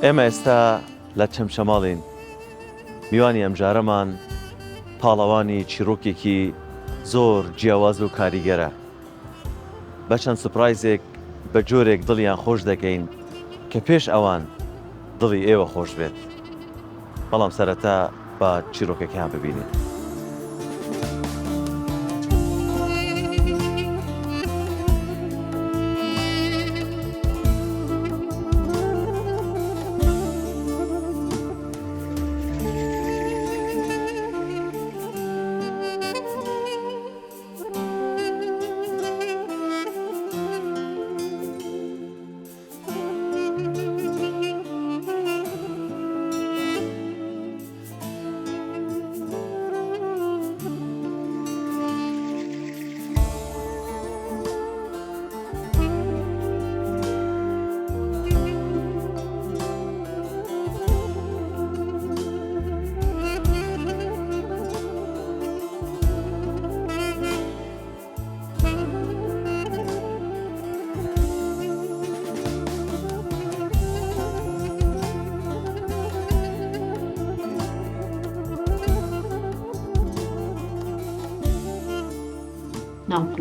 ئێمە ئێستا لە چەمشەماڵین. میوانی ئەمجارەمان پاڵەوانی چیرۆکێکی زۆر جیاواز و کاریگەرە. بە چەند سوپرایزێک بە جۆرێک دڵیان خۆش دەکەین کە پێش ئەوان دڵی ئێوە خۆش بێت. بەڵام سەرەتا بە چیرۆکەکەیان ببینین.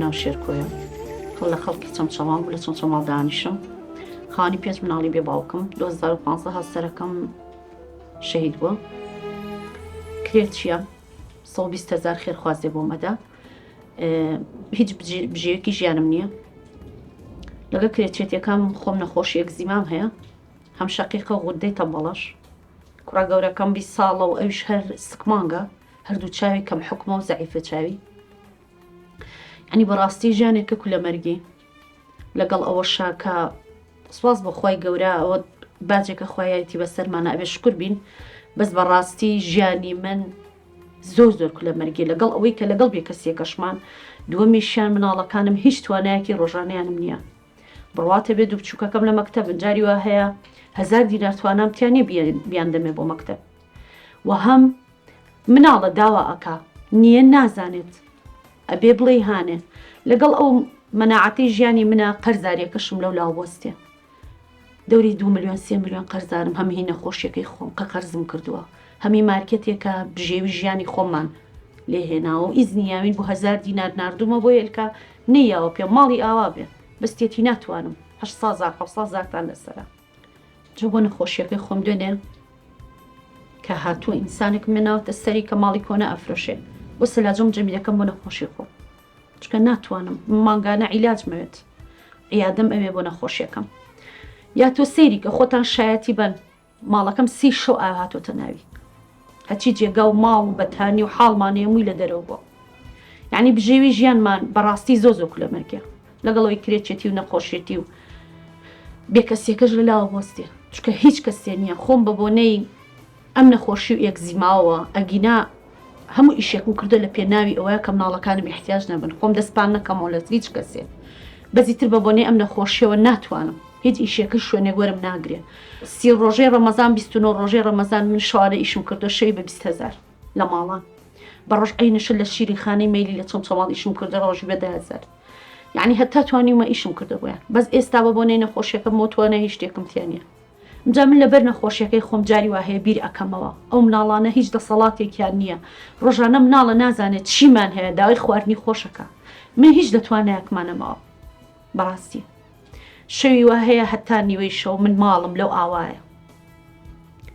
ناو شێرکۆیە کە لە خەڵکی چەمچەماڵ بوو لە چەمچەماڵ دانیشم. خانی پێنج مناڵی بێ باوکم 2015 هەستەرەکەم شەهید بووە. کرێچیە 120,000 خێرخوازێ بۆ مەدا. هیچ بژێوەکی ژیانم نییە. لەگە کرێچێتیەکەم خۆم نەخۆشی ئەگزیمام هەیە، هەم شەقیقە غودەی تەمبەڵەش. کوڕا گەورەکەم 20 ساڵە و ئەویش هەر سکمانگە، هەردوو چاوی کەم حکومە و زەعیفە چاوی. ئەنی بەڕاستی ژیانێکە کولە مەرگی. لەگەڵ ئەوەشا کە سواز بە خوای گەورە ئەوە باجێکە خوایەتی بەسەرمانە ئەبێ شکر بین، بەس بەڕاستی ژیانی من زۆر کولە مەرگی لەگەڵ ئەوەی کە لەگەڵ بێ کەسێکەشمان دووەمیشیان مناڵەکانم هیچ توانایەکی ڕۆژانەیانم نییە. بڕواتە بێ دوو بچووکەکەم لە مەکتەبن جاری وا هەیە 1000 دینار توانام تیانێ بیان دەمێ بۆ مەکتەب. و هەم مناڵە داوا ئەکا نییە نازانێت ئەبێ بڵێ هانێ لەگەڵ ئەو مەناعەتی ژیانی منە قەرزاریەکەشم لەو لاوەستێ. دەوری 2 ملیۆن 3 ملیۆن قەرزارم، هەم هی نەخۆشیەکەی خۆم کە قەرزم کردووە، هەمی مارکێتێکە بژێوی ژیانی خۆممان لێهێناوە و ئیزنیاوین بۆ 1000 دینار نردومە بۆ هێلکە نەیاوە پێم ماڵی ئاوا بێ بەستێتی ناتوانم 800,000 لەسەرە. جۆ بۆ نەخۆشیەکەی خۆم دوێنێ کە هاتووە ئینسانێک مناوەتە سەری کە ماڵی کۆنە ئەفرۆشێ بۆ سەلاجۆم جەمیلەکەم بۆ نەخۆشی خۆم، چکە ناتوانم مانگانە عیلاج مەوێت، عیادەم ئەوێ بۆ نەخۆشیەکەم. یا تۆ سەیری کە خۆتان شایەتی بن ماڵەکەم 30 شەو ئاو هاتۆتە ناوی، هەچی جێگا و ماڵ و بەتانی و حاڵمانەیە مووی لە دەرەوە بووە. یعنی بژێوی ژیانمان بەڕاستی زۆر کولە مەرگە لەگەڵەوەی کرێچێتی و نەخۆشیێتی و بێکەسیەکەش لە لاوە بۆستێ، چکە هیچ کەسێ نییە خۆم بە بۆنەی ئەم نەخۆشی و ئەگزیماوە ئەگینا هەموو ئیشێکم کردو لە پێناوی ئەوەیە کە مناڵەکانم احتیاج نەبن، خۆم دەستپان نەکەمەوە لە هیچ کەسێ، بەزی تر بە بۆنەی ئەم نەخۆشیەوە ناتوانم هیچ ئیشێکە شوێنێ گوەرم ناگرێ. 30 ڕۆژەی ڕەمەزان 29 ڕۆژەی ڕەمەزان من شوارە ئیشم کردو شەوی بە 20,000 لە ماڵان، بەڕۆژ ئەینەشە لە شیری خانەی مەیلی لە چەمچەماڵ ئیشم کردو ڕۆژی بە 10,000. یعنی هەتا توانیمە ئیشم کردو بۆیان، بەس ئێستا بە بۆنەی نەخۆشیەکەم مۆتوانە هیچ شتێکم تیانە. جا من لەبەر نەخۆشیەکەی خۆم جاری وا هەیە بیر ئەەکەمەوە ئەو مناڵانە هیچ دەسەڵاتێکیان نییە، ڕۆژانە مناڵە نازانێت چیمان هەیە داوای خواردنی خۆشەکە، من هیچ دەتوانایەکمانەمەوە. بەڕاستی شەوی وا هەیە هەتا نیوەی شەو من ماڵم لەو ئاوایە،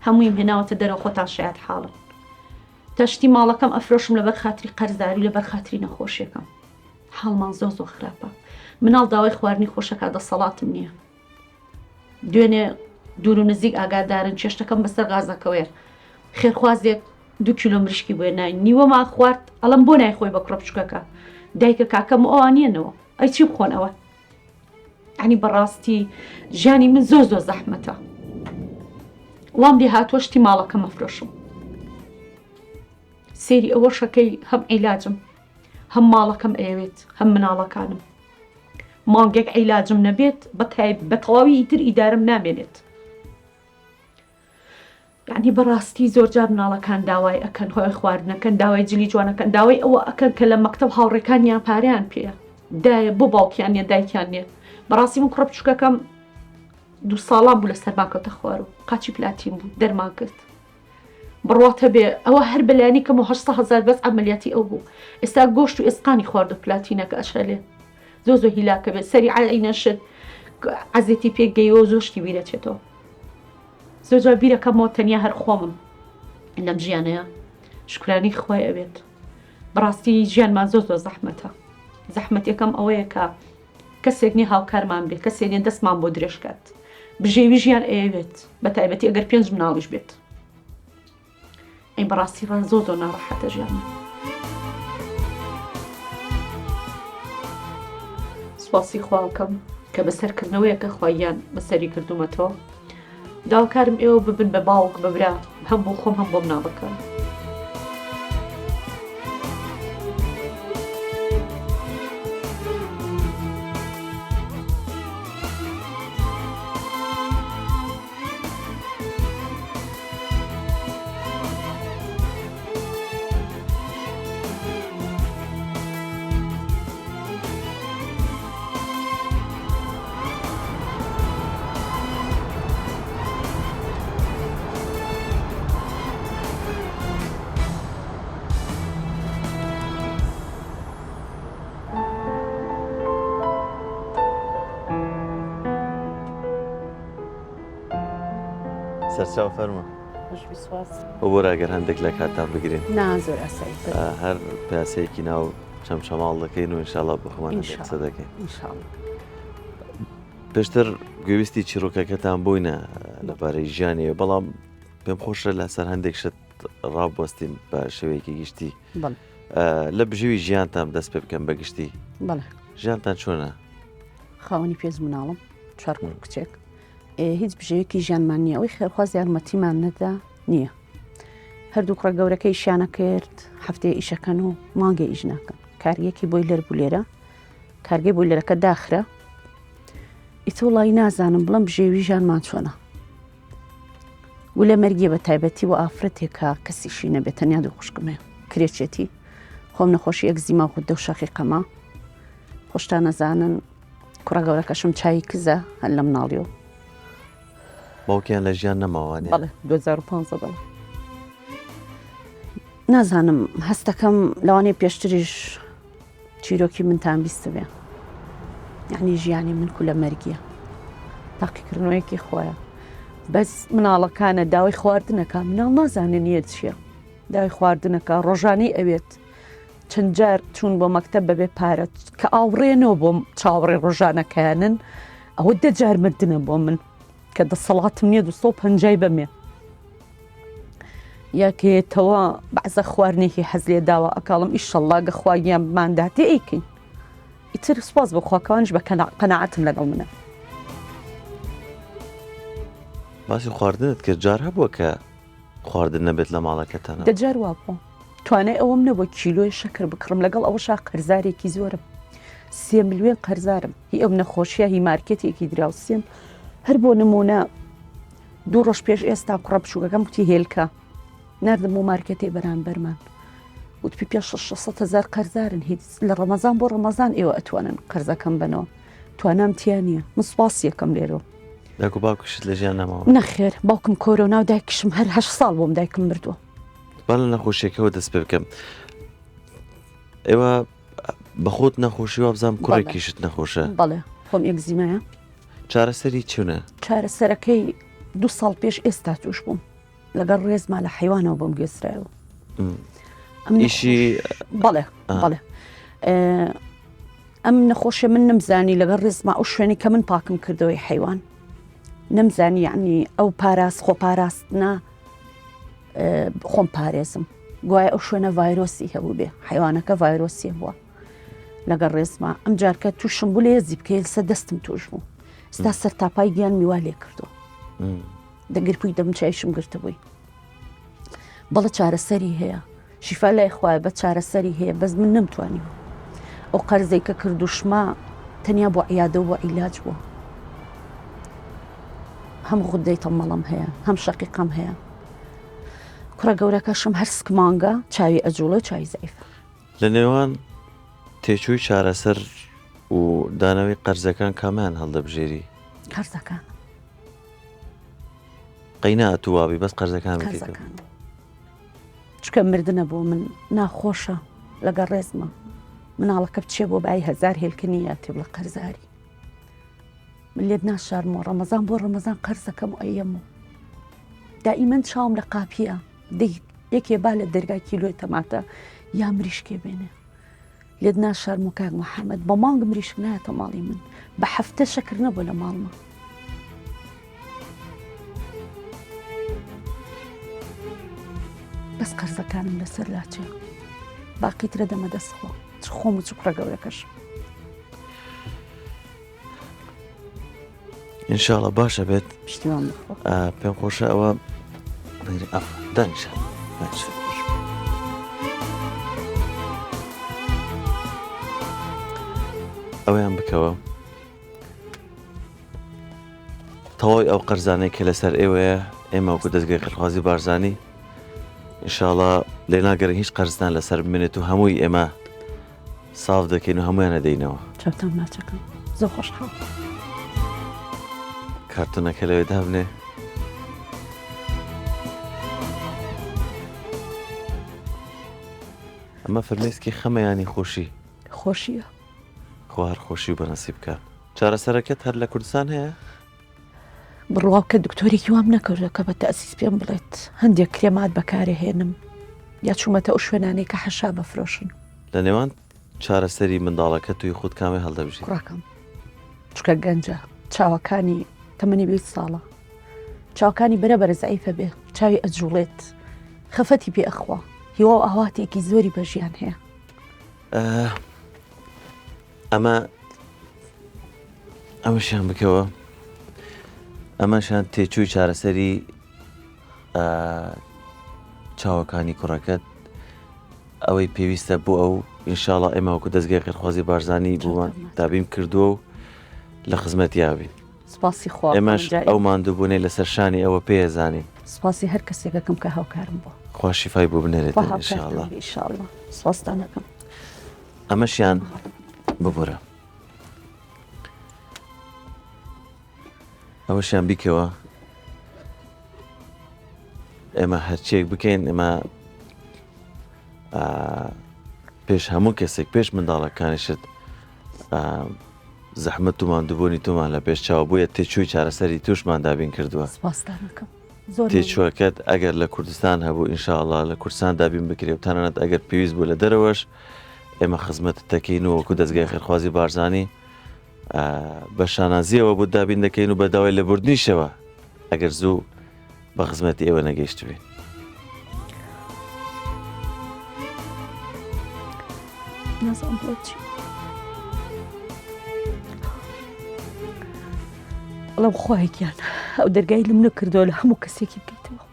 هەموویم هێناوەتە دەرەوە خۆتان شایەت حاڵن. تەشتی ماڵەکەم ئەفرۆشم لەبەر خاتری قەرزداری و لەبەر خاتری نەخۆشیەکەم. حاڵمان زۆر خراپە، مناڵ داوای خواردنی خۆشەکە دەسەڵاتم نییە. دوێنێ دوور و نزیک ئاگادارن چێشتەکەم بەسەر غازەکەوێ خێرخوازێک 2 کیلۆ مریشکی بۆ نای نیوە ما خوارد ئەڵم بۆ نایخۆی بە کوڕە بچووکەکە دایکە کاکەم ئەوانیەنەوە ئەی چی بخۆنەوە. ینی بەڕاستی ژیانی من زۆر زەحمەتە، وام لێ هاتووەشتی ماڵەکەم ئەفرۆشم. سێری ئەوە شەکەی هەم عیلاجم هەم ماڵەکەم ئەوێت هەم مناڵەکانم، مانگێک عیلاجم نەبێت بە تەواوی ئیتر ئیدارم نامێنێت. یعنی بەڕاستی زۆر جار مناڵەکان داوای ئەکەن هۆی خواردنەکەن، داوای جلی جوانەکەن، داوای ئەوە ئەکەن کە لە مەکتەب هاوڕێکانیان پاریان پێە دایە بۆ باوکیان نیە دایکیان نیە. بەڕاستی من کوڕە بچووکەکەم 2 ساڵان بوو لە سەرماکەوتە خوار و قاچی پلاتین بوو دەرمان کرد بڕاتە بێ ئەوە هەر بەلایانی کەم و 800,000 بەس ئەمەلیاتی ئەو بوو ئێستا گۆشت و ئێسقانی خواردە پلاتینەکە ئەشەلێ زۆ هیلاکە بێت سەری عینەشت عەزێتی پێگەیەوە زۆر شتی بیرەچێتەوە زۆر بیرەکەمەوە تەنیا هەر خۆمم لەم ژیانەیە شکرانی خوای ئەوێت بەڕاستی ژیانمان زۆر زەحمەتە زەحمەت یەکەم ئەوەیە کە کەسێک نیە هاوکارمان بێت کەسێک نیە دەستمان بۆ درێژکات بژێوی ژیان ئەوێت بە تایبەتی ئەگەر 5 مناڵیش بێت ئەی بەڕاستی ڕان زۆر ناڕەحەتە ژیانمان سواسی خواکەم کە بەسەرکردنەوەیەکە خوایان بەسەری کردومەتەوە داواکارم ئێوە ببن بە باوک بەبرا هەم بۆ خۆم هەم بۆ مناڵەکەم سەرچاو فەرمە خۆشبی سواس بۆ ڕاگەر هەندێک لە کاتان بگرین نا زۆر ئاسایی هەر پیاسەیەکی ناو چەمچەماڵ دەکەین و ئینشاڵڵا بە خۆمان قسە دەکەین ئینشاڵڵا پێشتر گوێویستی چیرۆکەکەتان بووینە لەبارەی ژیانێ بەڵام پێم خۆشە لەسەر هەندێک شت ڕابوەستین بە شێوەیەکی گشتی بەڵێ لە بژێوی ژیانتان دەست پێ بکەم بەگشتی بەڵێ ژیانتان چۆنە؟ خاوەنی پێز مناڵم 4 کچێک هیچ بژەیەکی ژیانمان نییە ئەوی خێرخواز یارمەتیمان نەدا نییە هەردوو کوڕە گەورەکەی شیانە کرد هەفتەیە ئیشەکەن و مانگە ئیش ناکەن کارگەیەکی بۆی لەر بوو لێرە کارگەی بۆی لەرەکە داخرە ئیتە وڵی نازانم بڵم بژێوی ژیانمان چۆنە و لە مەرگیە بە تایبەتی و ئافرەتێکە کەسیشی نەبێت تەنیا دوو خوشکمێ کرێچێتی خۆم نەخۆشی یەکزیما خوددە و شەقیقەمە خۆشتان نەزانن کوڕە گەورەکەشم چای کزە هەر لە مناڵیەوە باوکیان لە ژیان نەماوانێ بەڵێ 2015 بەڵێ نازانم هەستەکەم لەوانەیە پێشتریش چیرۆکی منتان بیستە بێ یعنی ژیانی من کو لە مەرگیە تاقیکردنەوەیەکی خۆیە بەس مناڵەکانە داوای خواردنەکە مناڵ نازانێ نیە چییە داوای خواردنەکە ڕۆژانەی ئەوێت چەند جار چوون بۆ مەکتەب بەبێ پارە کە ئاوڕێنەوە بۆم چاوەڕێ ڕۆژانەکەیانن ئەوە دەجار مردنە بۆ من کە دەسەڵاتم نییە 250 بەمێ یاکێتەوە بەعزە خواردنێکی حەز لێ داوە ئەکاڵم ئیشەڵڵا گە خواگیان بمانداتێ ئەیکەین ئیتر سپاس بە خواکەوانش بە قەناعەتم لەگەڵ منە باسی خواردنت کرد جار هەبووە کە خواردن نەبێت لە ماڵەکەتانە دەجار وا بوو توانای ئەوەم نەبووە کیلۆی شەکر بکڕم لەگەڵ ئەوەشا قەرزارێکی زۆرم 3 ملیۆن قەرزارم هی ئەو نەخۆشیە هی مارکێتێکی دراوسیم هەر بۆ نمونە 2 ڕۆژ پێش ئێستا کوڕە بچووکەکەم وتی هێلکە نردم و مارکێتی بەرامبەرمان وتپی پێ 600,000 قەرزارن هیچ لە ڕەمەزان بۆ ڕەمەزان ئێوە ئەتوانن قەرزەکەم بنەوە توانام تیا نییە مسپاس یەکەم لێرەوە داکو باوکشت لە ژیان نەماوە نەخێر باوکم کۆرۆنا و دایکشم هەر 8 ساڵ بۆم دایکم بردووە با لە نەخۆشیەکەەوە دەست پێ بکەم ئێوە بەخۆت نەخۆشی و بزانام کوڕێکیشت نەخۆشە بەڵێ خۆم ئێگزیمایە چارەسەری چونە؟ چارەسەرەکەی 2 ساڵ پێش ئێستا توش بووم لەگەڵ ڕێزما لە حیوانەوە بۆم گوێزرایەوە ئیشی بەڵێ بەڵێ ئەم نەخۆشیە من نەمزانی لەگەڵ ڕێزما ئەو شوێنی کە من پاکم کردەوەی حیوان نەمزانی یعنی ئەو پاراست خۆ پاراستنا خۆم پارێزم گوایە ئەو شوێنە ڤایرۆسی هەبوو بێ حیوانەکە ڤایرۆسی بووە لەگەڵ ڕێزما ئەم جارکە تووشم بوو لە هێزی بکەی لەسەر دەستم توش بوو ستا سەر تاپای گیان میوا لێ کردو دەگرپووی دەمچایشم گرتە بووی بەڵە چارەسەری هەیە شیفا لای خوایە بە چارەسەری هەیە بەس من نەمتوانیوە ئەو قەرزەی کە کردوشما تەنیا بۆ عیادە و بۆ عیلاج بووە هەم غودەی تەمەڵم هەیە هەم شەقیقەم هەیە کوڕە گەورەکەشم هەر سکمانگە چاوی ئەجوڵە و چای زەیفە لە نێوان تێچووی چارەسەر و دانەوەی قەرزەکان کامیان هەڵدەبژێری؟ قەرزەکان قەینا ئەتووابی بەس قەرزەکان بکەیتەوە. قەرزەکان چکە مردنە بۆ من ناخۆشە لەگەڵ ڕێزمە مناڵەکە بچێ بۆ بای 1000 هێلکەنی یاتێ بڵە قەرزاری من لێت ناشارمەوە ڕەمەزان بۆ ڕەمەزان قەرزەکەم و ئەیەمە دائیمەن چاوم لە قاپیە یەکێ با لە دەرگای کیلۆی تەماتە یا مریشکێ بێنێ لێت ناشارم و کاک محەممەد بە مانگ مریشک نایەتە ماڵی من بە هەفتە شەکر نەبوو لە ماڵمە بەس قەرزەکانم لەسەر لاچێ باقیترە دەمە دەستخۆ چ خۆم و چووکڕە گەورەکەش ئینشاڵە باشە بێت پشتیوان بخۆ پێم خۆشە ئەوە دانیشە ئەویان بکەوە تەواوی ئەو قەرزانەی کە لەسەر ئێوەیە ئێمە وەکو دەستگای خێرخوازی بارزانی ئینشاڵە لێ ناگەڕێن هیچ قەرزدان لەسەر بمێنێت و هەمووی ئێمە ساف دەکەین و هەمویان نەدەینەوە چاوتان ناچەکەم زۆر خۆشحاڵ کارتونەکە لەوێ دابنێ ئەمە فەرمێسکی خەمەیانی خۆشی خۆشیە خوار خۆشی و بەنەسیب بکات چارەسەرەکەت هەر لە کوردستان هەیە؟ بڕواو کە دکتۆرێکی وام نەکردە کە بە تەسیس پێم بڵێت هەندێک کرێمات بەکارهێنم یا چوومەتە ئەو شوێنانەی کە حەشا بەفرۆشن لە نێوان چارەسەری منداڵەکە توی خودت کامی هەڵدەبژی کوڕەکەم چکە گەنجە چاوەکانی تەمەنی 20 ساڵە چاوەکانی بەرەبەرە زەعیفە بێ چاوی ئەجوڵێت خەفەتی پێ ئەخوا هیوا و ئاواتێکی زۆری بەژیان هەیە ئەمەشیان بکەوە ئەمەشان تێچووی چارەسەری چاوەکانی کوڕەکەت ئەوەی پێویستە بۆ ئەو ئینشاڵە ئێمە وەکو دەستگای خێرخوازی بارزانی بوومان دابیم کردووە و لە خزمەت یاوین سپاسی خوا ئێمەش ئەو ماندووبوونەی لەسەر شانی ئەوە پێزانین سپاسی هەر کەسێکەکەم کە هاوکارم بۆ خوا شیفای بۆ بنێرێت ئینشاڵە سپاسدانەکەم ئەمەشیان ببوورە ئەوەشیان بیکەوە ئێمە هەرچێک بکەین ئێمە پێش هەموو کەسێک پێش منداڵەکانیشت زەحمەت و ماندووبوونی تۆمان لە پێش چاو بووە تێچووی چارەسەری توشمان دابین کردووە تێچووەکەت ئەگەر لە کوردستان هەبوو ئینشاءڵڵا لە کوردستان دابین بکرێ و تەنانەت ئەگەر پێویست بوو لە دەرەوەش ئێمە خزمەت دەکەین و وەکو دەستگای خێرخوازی بارزانی بە شانازیەوە بۆ دابین دەکەین و بەداوای لە بردنیشەوە ئەگەر زوو بە خزمەتی ئێوە نەگەیشتوین نازانم بۆچی بەڵام خۆیان ئەو دەرگای لەم نەکردەوە لە هەموو کەسێکی بکەیتەوە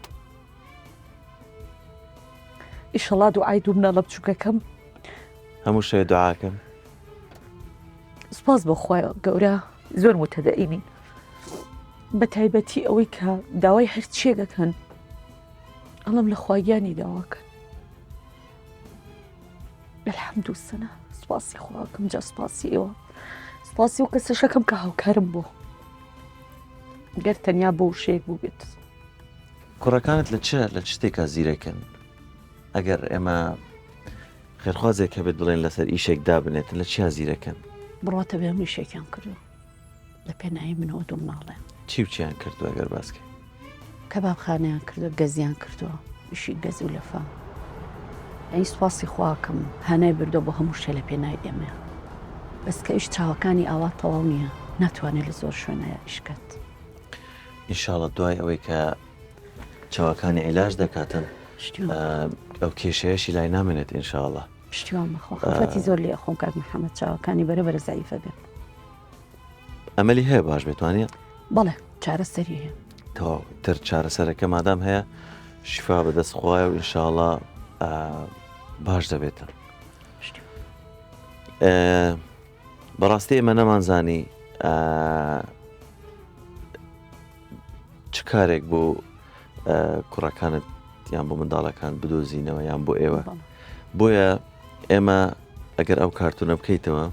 ئیشەڵا دوعای دوو مناڵە بچووکەکەم هەموو شەوێ دوعاکەم سپاس بە خۆی گەورە زۆر متەدەئینین بە تایبەتی ئەوەی کە داوای هەرچێگەکەن ئەڵم لە خواگیانی داواکەن الحەمد و سەنە سپاسی خواکەم جا سپاسی ئێوە سپاسی و کەسەشەکەم کە هاوکارم بۆ گەر تەنیا بۆ شەیەک بوو بێت کوڕەکانت لە چ شتێکە زیرەکەن ئەگەر ئێمە خێرخوازێک کە بێت بڵێن لەسەر ئیشێک دابنێتن لە چیا زیرەکەن بڕاتە بێ هەمووی شێکیان کردو لە پێناایی منەوە دوو مناڵێ چی و چیان کردو ئەگەر باسکە کەبابخانەیان کردو گەزیان کردووە ئیشی گەز و لەفا ئەی سوپاسی خواکەم هەنای بردۆ بۆ هەموو شتێ لە پێنای ئێمە بەس کە ئیش چاوەکانی ئاوا تەواو نییە ناتوانێت لە زۆر شوێنەیە ئیشکات ئینشاڵە دوای ئەوەی کە چاوەکانی عیلاج دەکاتن ئەو کێشەیەشی لای نامێنێت ئینشاءڵڵا پشتیوان بەخۆ خەفەتی زۆر لێ خۆم کاک محەممەد چاوەکانی بەرەبەرە زەعیفە بێت ئەمەلی هەیە باش بێتوانێت بەڵێ چارەسەری هەیە تەواو تر چارەسەرەکە مادام هەیە شیفا بەدەست خوایە و ئینشاءڵڵا باش دەبێتن بەڕاستی ئێمە نەمانزانی چ کارێک بۆ کوڕەکانت یان بۆ منداڵەکان بدۆزینەوە یان بۆ ئێوە بۆیە ئێمە ئەگەر ئەو کارتونە بکەیتەوە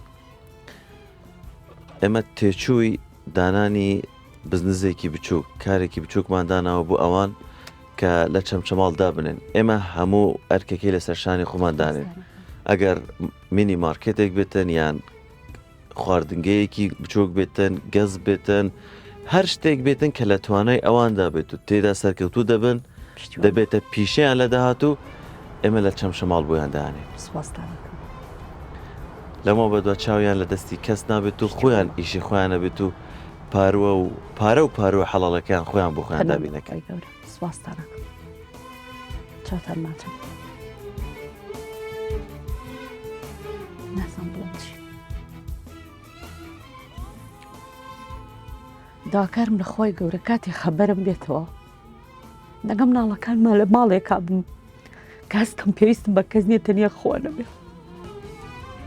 ئێمە تێچووی دانانی بزنزێکی بچووک کارێکی بچووکمان داناوە بۆ ئەوان کە لە چەمچەماڵدا بنێن ئێمە هەموو ئەرکەکەی لەسەر شانی خۆمان دانێن ئەگەر مینی مارکێتێک بێتن یان خواردنگەیەکی بچووک بێتن گەز بێتن هەر شتێک بێتن کە لە توانای ئەواندا بێت و تێدا سەرکەوتوو دەبن دەبێتە پیشەیان لە داهاتوو ئێمە لە چەمشەماڵ بۆیان دانێن لەمە بەدوا چاویان لە دەستی کەس نابێت و خۆیان ئیشی خۆیانە بێت و پارە و حەڵەڵەکەیان خۆیان بۆ خۆیان دابینەکەی سوپاسدارەکەم چاتان ناچم نازانم بڵێم چی داکارم لە خۆی گەورە کاتێک خەبەرم بێتەوە لەگەڵ مناڵەکانمان لە ماڵێکا بم کەستم پێویستم بە کەس نییە تەنیا خۆ نەبێ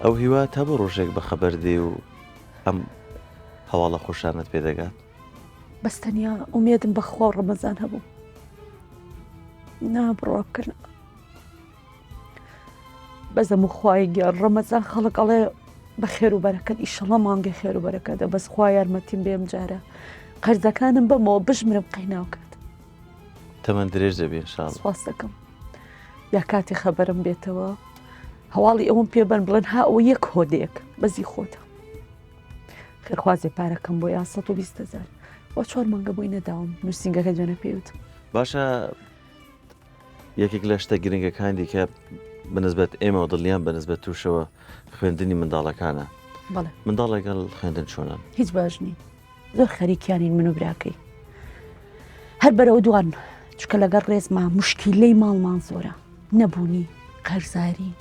ئەو هیوا تا بە ڕۆژێک بە خەبەر دێ و ئەم هەواڵە خۆشانت پێدەگات بەستەنیا ئومێدم بەخوا ڕەمەزان هەبوو نابڕۆکردن بەزەم و خوای گیان ڕەمەزان خەڵک ئەڵێ بە خێر و بەرەکەت ئیشەڵە مانگە خێر و بەرەکەتە بەس خوا یارمەتیم بێم جارە قەرزەکانم بەمەوە بژمرم قەیناوکات تەمەەن درێژ دەبێ انشاءڵڵا سواس دەکەم یا کاتی خەبەرم بێتەوە هەواڵی ئەوم پێبەن بڵێن ها ئەوە یەک هۆدەیەک بەزی خۆتە خێرخوازێ پارەکەم بۆ یا 120,000 بۆ 4 مانگە بۆی نەداوم نووسنگەکە جوێنە پێوت باشە یەکێک لە شتە گرنگەکانی کە بنسبەت ئێمە دڵیان بەنسبەت تووشەوە خوێندنی منداڵەکانە بەڵێ منداڵ لەگەڵ خوێندن چۆنن هیچ باش نین زۆر خەریکیانین من و براکەی هەر بەرەو دوان چکە لەگەڵ ڕێزما مشکیلەی ماڵمان زۆرە نەبوونی قەرزاری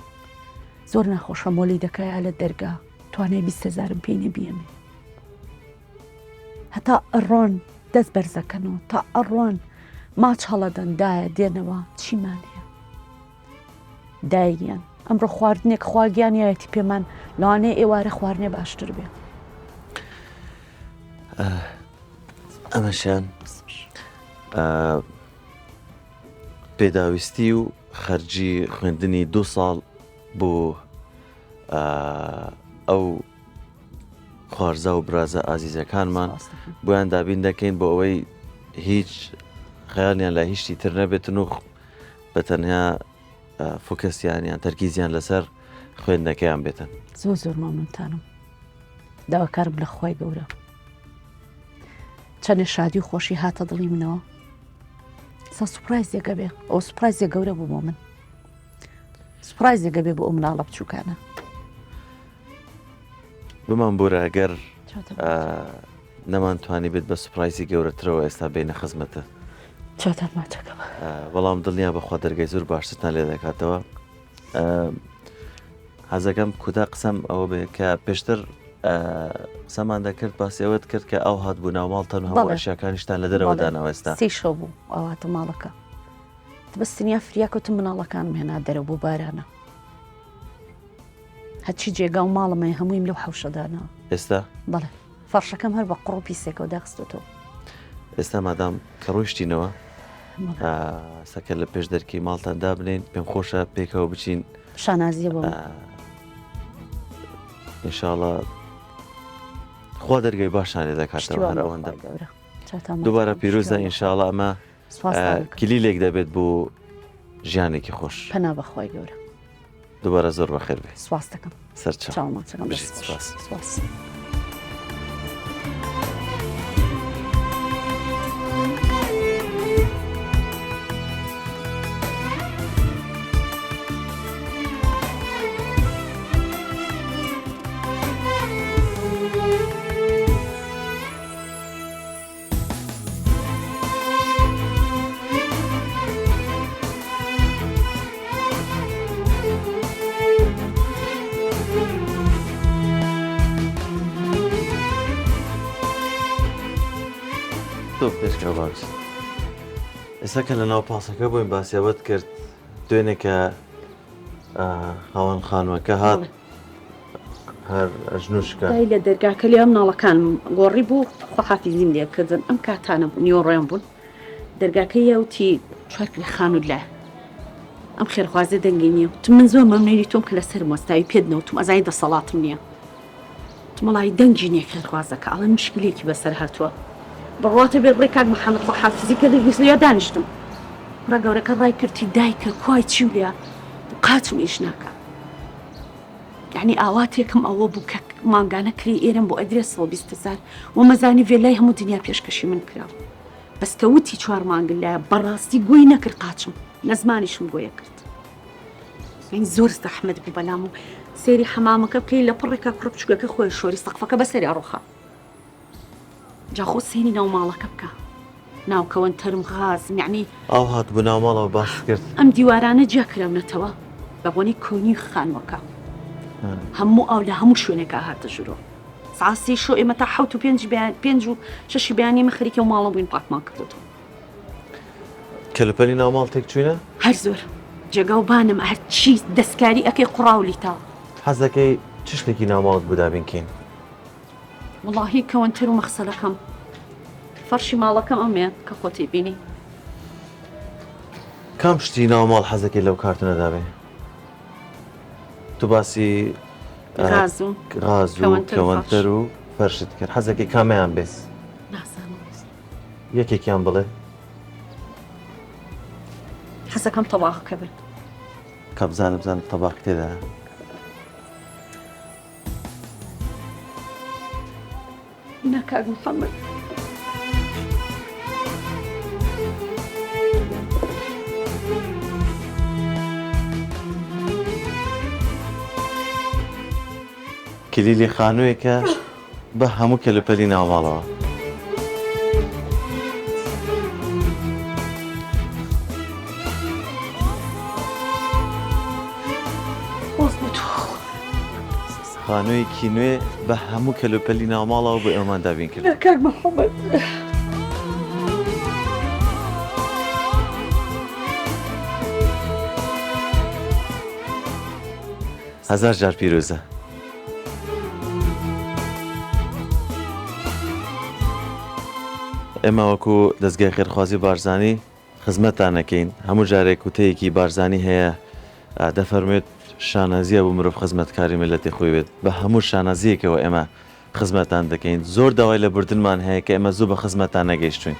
زۆر ناخۆشە مۆلی دەکایە لە دەرگا توانای 20,000 پێی نەبیێمێ هەتا ئەڕۆن دەست بەرزەکەنەوە تا ئەڕۆن ماچ هەڵەدەندایە دێنەوە چیمان هەیە دایگیان ئەمڕۆ خواردنێک خواگیانایەتی پێمان لەوانەیە ئێوارە خواردنێ باشتر بێ ئەمەشیان پێداویستی و خەرجی خوێندنی 2 ساڵ بۆ ئەو خوارزە و برازە ئازیزەکانمان بۆیان دابین دەکەین بۆ ئەوەی هیچ خەیالیان لە هیچی تر نەبێتن و بە تەنیا فۆکەسیانیان تەرکیزیان لەسەر خوێندنەکەیان بێتن زۆر مامنتانم داواکارم لە خۆی گەورە چەندە شادی و خۆشی هاتە دڵی منەوە سوپرایزێکە بێ ئەو سوپرایزێک گەورە بوو بۆ من سوپرایزێکە بێ بۆ ئەو مناڵە بچووکانە بمان بۆرە ئەگەر نەمانتوانی بێت بە سوپرایزی گەورەترەوە ئێستا بینە خزمەتە چاتان ماچەکەم بەڵام دڵنیا بەخوا دەرگای زۆر باشترتان لێ دەکاتەوە حەزەکەم کوتا قسەم ئەوە بێ کە پێشتر قسەمان دەکرد باسیەوەت کرد کە ئەو هات بوو ناوماڵتان هەموو ئەشیاکانیشتان لە دەرەوە دانەوە ئێستا 3 شەو بوو ئەواتە ماڵەکە بەستنیا فریاکەوتم مناڵەکانم هێنا دەرەوە بۆ بارانە هەچی جێگا و ماڵمە هەموویم لەو حەوشەدانەوە ئێستا بەڵێ فەرشەکەم هەر بە قڕ و پیسێکەوە داخستێتەوە ئێستا مادام کە ڕۆیشتینەوە سەکە لە پێش دەرکی ماڵتان دابنین پێم خۆشە پێکەوە بچین شانازیە بۆ ئینشاڵڵا خوا دەرگای باشان لێ دەکاتەوە هەر ئەوەندە دووبارە پیرۆزە ئینشاڵڵا ئەمە کلیلێک دەبێت بۆ ژیانێکی خۆش پەنا بەخوای گەورە دووبارە زۆر بەخێر بێ سواس دەکەم سەرچاو سواس پێشکەوە باش ئێستا کە لە ناو پاسەکە بووین باسیەوەت کرد دوێنێ کە هاوان خانووەکە هات هەر ئەژنوشکە لە دەرگاکە لێ مناڵەکان گۆڕی بوو خۆحافیزیم لێکردن ئەم کاتانە بوو نیۆڕێن بوون دەرگاکەی یاوتی چوارکری خانوود لای ئەم خێرخوازێ دەنگی نییە تم من زۆر مەمنێری تۆم کە لەسەر مۆستاوی پێدنەوتم ئەزای دەسەڵاتم نییە تمەڵی دەنگی نییە خێرخوازەکە ئەڵە مشکلێکی بەسەر هاتووە بڕاتە بێت ڕێ کاک محەممەد بە حافزیکە دەویستیا دانیشتم ڕە گەورەکە ڕای کردی دایکە کوای چی لێ قاچم ئیش ناکە یعنی ئاواتێکم ئەوە بوو کە ماگانە کری ئێرم بۆ ئەدرێ 120,000 و مەزانی وێلای هەموو دنیا پێشکەشی من کرا بەستە وتی 4 مانگل لایە بەڕاستی گوێی نەکرد قاچم نەزمانیشم گوۆیە کرد این زۆر زەحمەت بوو بەلام و سێری حەمامەکە بکەی لە پڕێکا کوڕە بچووکەکە خۆی شۆری سەقفەکە بەسەری ئەڕۆخە جاخۆ سێنی ناو ماڵەکە بکە ناوکەوەن تەرم غازم یعنی ئاو هات بوو ناوماڵەوە باس کرد ئەم دیوارانە جیاکراونەتەوە بە بۆنەی کۆنی خانوەکە هەموو ئەو لە هەموو شوێنێکە هاتە ژورۆ ساسی شۆ ئێمە تا 7 و 5 و 6 بیانی مەخەریکە و ماڵە بووین پاکمان کردو کەلوپەلی ناوماڵ تێک چوینە هەر زۆر جێگا و بانم هەرچی دەستکاری ئەەکەی قوڕاولی تا حەزەکەی چ شتێکی ناوماڵت بودابینکەین وڵاهی کەوەنتر و مەخسەلەکەم فەرشی ماڵەکەم ئەمێ کە خۆتی بینی کام شتی ناوماڵ حەزەکەی لەو کارتنەدابێ تو باسی غاز و غاز و کەوەنتەر و فەرشت کرد حەزەکەی کامیان بێت نازانم یەکێکیان بڵێ حەزەکەم تەواخەکە بێت کە بزانم تەباق تێدا ناکاک محەممەد کلیلی خانوویەکە بە هەموو کەلوپەلی ناوماڵەوە خانوویەکی نوێ بە هەموو کەلوپەلی ناوماڵەوە بۆ ئێوەمان دابین کرد ناکاک محەممەد هەزار جار پیرۆزە ئێمە وەکو دەستگای خێرخوازی بارزانی خزمەتتان نەکەین هەموو جارێک وتەیەکی بارزانی هەیە دەفەرمێت شانازیە بۆ مرۆڤ خزمەتکاری ملەتی خۆی بێت بە هەموو شانازیەکەوە ئێمە خزمەتتان دەکەین زۆر داوای لە بردنمان هەیە کە ئێمە زوو بە خزمەتتان نەگەیشتوین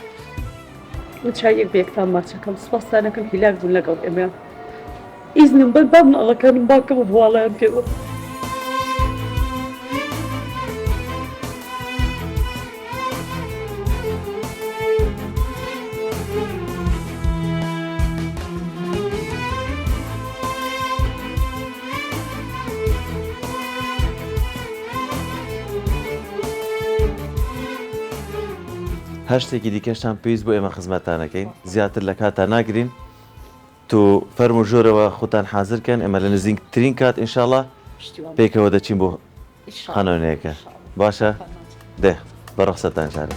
چایەک بێکتان ماچەکەم سپاسانەکەم هیلاک بوون لەگەڵ ئێمە ئیزنم بەر با مناڵەکانم باکەمە بواڵیان پێوە هەر شتێکی دیکەشتان پێویست بۆ ئێمە خزمەتتانەکەین زیاتر لە کاتان ناگرین تو فەرم و ژۆرەوە خۆتان حازرکەن ئێمە لە نزیکترین کات ئینشاڵڵا پێکەوە دەچین بۆ خانەوەنەیەەکە باشە دێ بە ڕەخسەتان جارێ